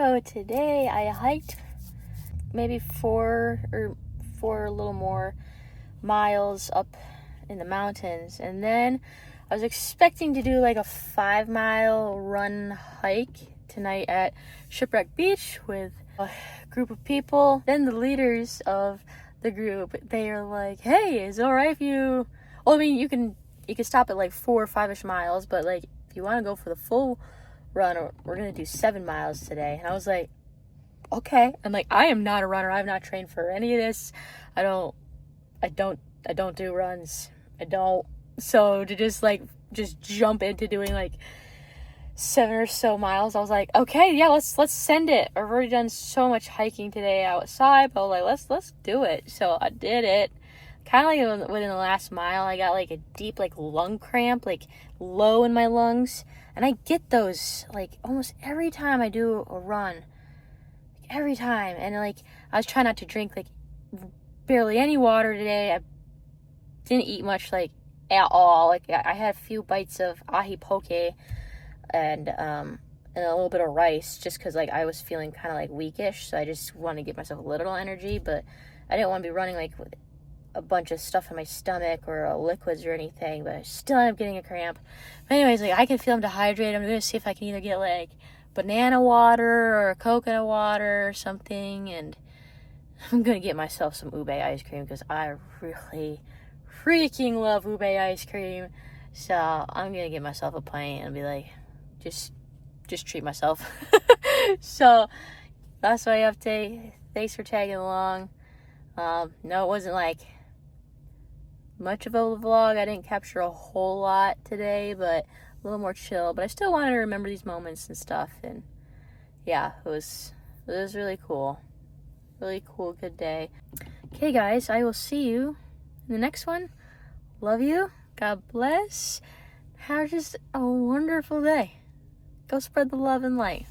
So today I hiked maybe four a little more miles up in the mountains, and then I was expecting to do like a 5-mile run hike tonight at Shipwreck Beach with a group of people. Then the leaders of the group, they are like, hey, is it all right if you, well, I mean, you can stop at like 4 or 5-ish miles, but like if you want to go for the full run, we're gonna do 7 miles today. And I was like, okay. I'm like, I am not a runner. I've not trained for any of this. I don't do runs. I don't. So to just jump into doing like 7 or so miles, I was like, okay, yeah, let's send it. I've already done so much hiking today outside, but I was like, let's do it. So I did it. Kind of like within the last mile, I got like a deep like lung cramp, like low in my lungs. And I get those like almost every time I do a run. Like, every time. And like I was trying not to drink like barely any water today. I didn't eat much like at all. Like I had a few bites of ahi poke and a little bit of rice just because like I was feeling kind of like weakish. So I just wanted to give myself a little energy, but I didn't want to be running like with a bunch of stuff in my stomach or liquids or anything, but I still ended up getting a cramp. But anyways, like I can feel I'm dehydrated. I'm gonna see if I can either get like banana water or coconut water or something, and I'm gonna get myself some ube ice cream because I really freaking love ube ice cream. So I'm gonna get myself a pint and be like, just treat myself. So that's my update. Thanks for tagging along. No, it wasn't like much of a vlog. I didn't capture a whole lot today, but a little more chill. But I still wanted to remember these moments and stuff. And yeah, it was really cool. Really cool, good day. Okay, guys, I will see you in the next one. Love you. God bless. Have just a wonderful day. Go spread the love and light.